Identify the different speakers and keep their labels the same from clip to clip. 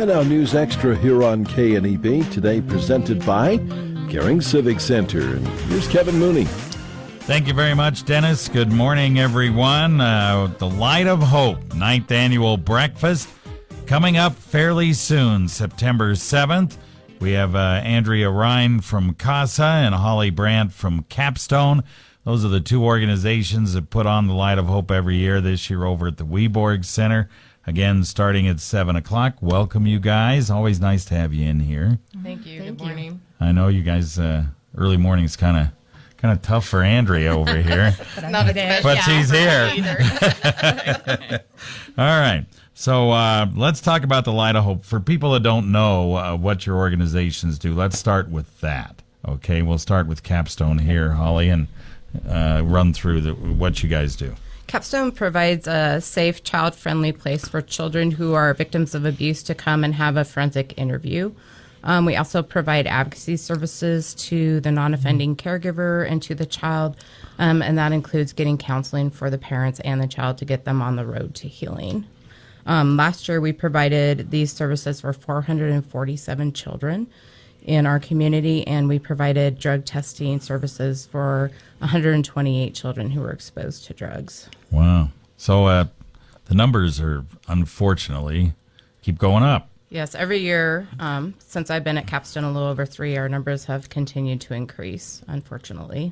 Speaker 1: And now News Extra here on KNEB, today presented by Gering Civic Center. And here's Kevin Mooney.
Speaker 2: Thank you very much, Dennis. Good morning, everyone. The Light of Hope, 9th Annual Breakfast, coming up fairly soon, September 7th. We have Andrea Rein from CASA and Holly Brandt from CAPstone. Those are the two organizations that put on the Light of Hope every year, this year over at the Weborg Centre. Again, starting at 7 o'clock. Welcome, you guys. Always nice to have you in here.
Speaker 3: Thank you. Good morning.
Speaker 2: I know you guys, early morning's kind of tough for Andrea over here. But she's here. All right. So let's talk about the Light of Hope. For people that don't know what your organizations do, let's start with that. Okay, we'll start with CAPstone here, Holly, and run through what you guys do.
Speaker 3: CAPstone provides a safe, child-friendly place for children who are victims of abuse to come and have a forensic interview. We also provide advocacy services to the non-offending caregiver and to the child, and that includes getting counseling for the parents and the child to get them on the road to healing. Last year, we provided these services for 447 children in our community, and we provided drug testing services for 128 children who were exposed to drugs.
Speaker 2: Wow. So the numbers are, unfortunately, keep going up.
Speaker 3: Yes, every year since I've been at CAPstone a little over 3, our numbers have continued to increase, unfortunately.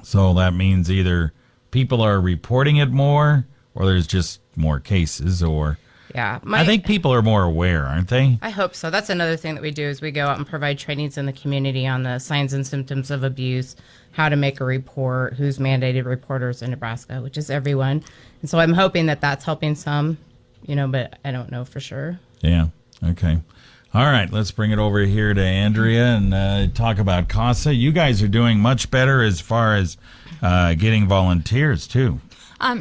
Speaker 2: So that means either people are reporting it more, or there's just more cases, or...
Speaker 3: Yeah,
Speaker 2: I think people are more aware, aren't they?
Speaker 3: I hope so. That's another thing that we do is we go out and provide trainings in the community on the signs and symptoms of abuse, how to make a report, who's mandated reporters in Nebraska, which is everyone. And so I'm hoping that that's helping some, but I don't know for sure.
Speaker 2: Yeah, okay. All right, let's bring it over here to Andrea and talk about CASA. You guys are doing much better as far as getting volunteers, too.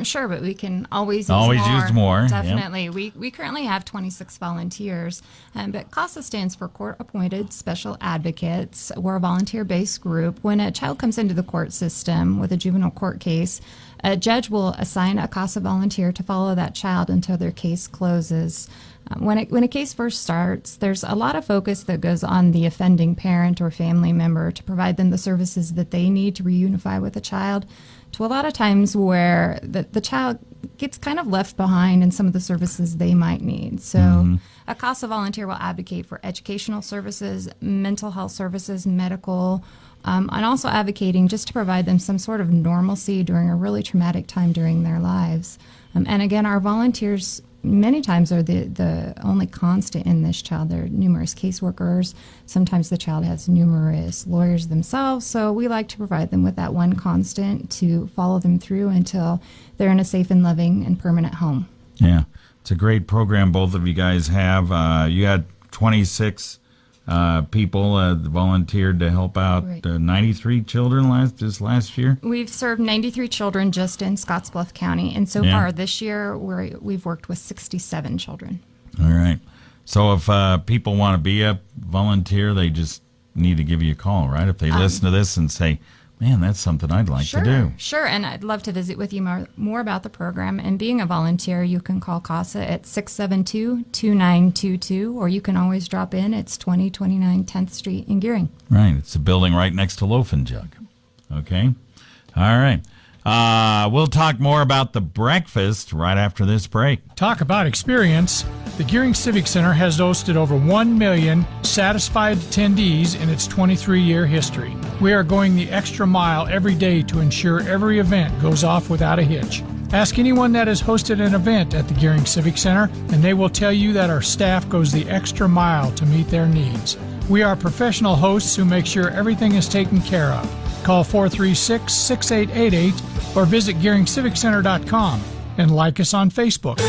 Speaker 4: Sure, but we can always
Speaker 2: use more.
Speaker 4: Definitely.
Speaker 2: Yep.
Speaker 4: We currently have 26 volunteers, but CASA stands for Court-Appointed Special Advocates. We're a volunteer-based group. When a child comes into the court system with a juvenile court case, a judge will assign a CASA volunteer to follow that child until their case closes. When a case first starts, there's a lot of focus that goes on the offending parent or family member to provide them the services that they need to reunify with the child, to a lot of times where the child gets kind of left behind in some of the services they might need. So a CASA volunteer will advocate for educational services, mental health services, medical, and also advocating just to provide them some sort of normalcy during a really traumatic time during their lives. And again, our volunteers many times are the only constant in this child. There are numerous caseworkers. Sometimes the child has numerous lawyers themselves. So we like to provide them with that one constant to follow them through until they're in a safe and loving and permanent home.
Speaker 2: Yeah, it's a great program both of you guys have. You had 26 people volunteered to help out 93 children last year.
Speaker 4: We've served 93 children just in Scottsbluff County, and so far this year we've worked with 67 children. All
Speaker 2: right. So if people want to be a volunteer, they just need to give you a call, right? If they listen to this and say, man, that's something I'd like to do.
Speaker 4: Sure, and I'd love to visit with you more about the program. And being a volunteer, you can call CASA at 672-2922, or you can always drop in. It's 2029 10th Street in Gering.
Speaker 2: Right, it's a building right next to Loaf and Jug. Okay, all right. We'll talk more about the breakfast right after this break.
Speaker 5: Talk about experience. The Gering Civic Center has hosted over 1 million satisfied attendees in its 23-year history. We are going the extra mile every day to ensure every event goes off without a hitch. Ask anyone that has hosted an event at the Gering Civic Center, and they will tell you that our staff goes the extra mile to meet their needs. We are professional hosts who make sure everything is taken care of. Call 436-6888 or visit GeringCivicCenter.com and like us on Facebook.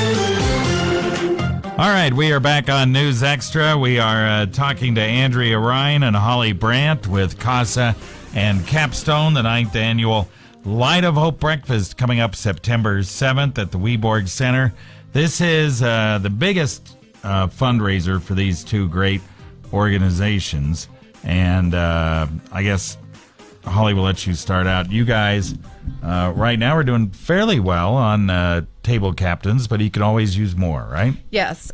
Speaker 2: All right, we are back on News Extra. We are talking to Andrea Rein and Holly Brandt with CASA and CAPstone, the 9th Annual Light of Hope Breakfast coming up September 7th at the Weborg Centre. This is the biggest fundraiser for these two great organizations. And I guess, Holly, will let you start out. You guys, right now, are doing fairly well on table captains, but you can always use more, right?
Speaker 3: Yes,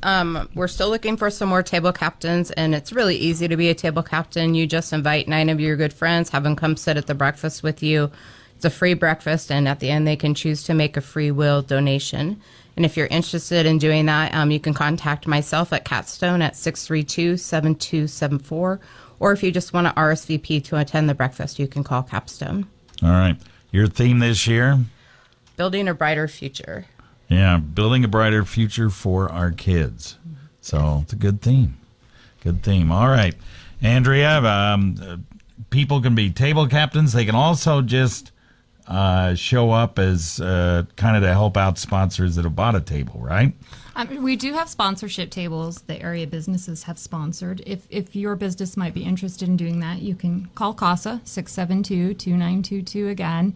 Speaker 3: we're still looking for some more table captains, and it's really easy to be a table captain. You just invite 9 of your good friends, have them come sit at the breakfast with you. It's a free breakfast, and at the end, they can choose to make a free will donation. And if you're interested in doing that, you can contact myself at CAPstone at 632-7274. Or if you just want to RSVP to attend the breakfast, you can call CAPstone.
Speaker 2: All right. Your theme this year?
Speaker 3: Building a brighter future.
Speaker 2: Yeah, building a brighter future for our kids. So it's a good theme. Good theme. All right. Andrea, people can be table captains. They can also just show up as kind of to help out sponsors that have bought a table, right?
Speaker 4: We do have sponsorship tables the area businesses have sponsored. If your business might be interested in doing that, you can call CASA, 672-2922 again.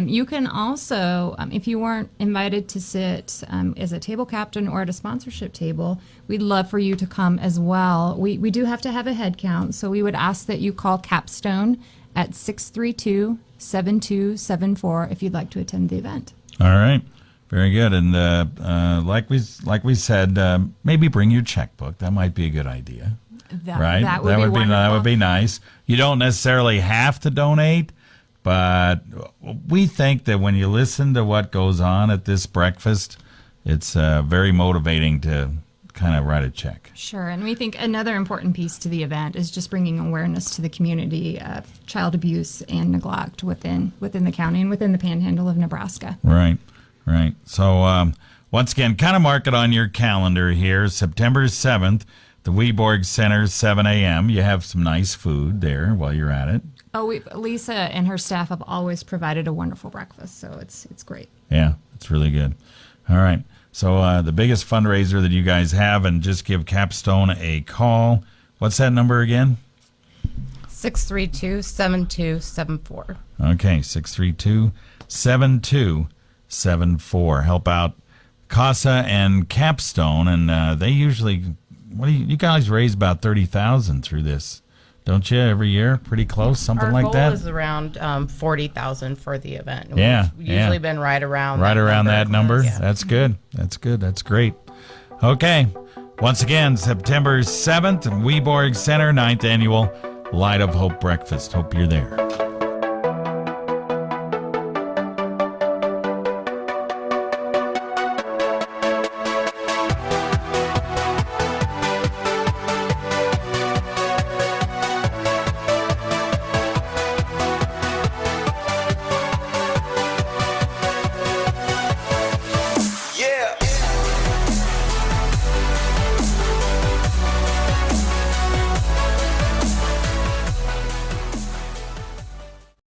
Speaker 4: You can also, if you weren't invited to sit as a table captain or at a sponsorship table, we'd love for you to come as well. We do have to have a head count, so we would ask that you call CAPstone at 632-7274 if you'd like to attend the event.
Speaker 2: All right. Very good. And like we said, maybe bring your checkbook. That might be a good idea. Right?
Speaker 4: That would
Speaker 2: be nice. You don't necessarily have to donate, but we think that when you listen to what goes on at this breakfast, it's very motivating to kind of write a check.
Speaker 4: Sure, and we think another important piece to the event is just bringing awareness to the community of child abuse and neglect within the county and within the panhandle of Nebraska.
Speaker 2: Right. So once again, kind of mark it on your calendar here, September 7th, the Weborg Centre, 7 a.m. You have some nice food there while you're at it.
Speaker 4: Oh, Lisa and her staff have always provided a wonderful breakfast, so it's great.
Speaker 2: Yeah, it's really good. All right. So the biggest fundraiser that you guys have, and just give CAPstone a call. What's that number again?
Speaker 3: 632-7274.
Speaker 2: Okay, 632-7274. Help out CASA and CAPstone, and they usually, you guys raise about $30,000 through this, don't you, every year? Pretty close, something like that?
Speaker 3: Our goal is around $40,000 for the event.
Speaker 2: Yeah,
Speaker 3: We've usually been right around
Speaker 2: that number.
Speaker 3: Yeah.
Speaker 2: That's good. That's great. Okay. Once again, September 7th, Weborg Centre, 9th Annual Light of Hope Breakfast. Hope you're there.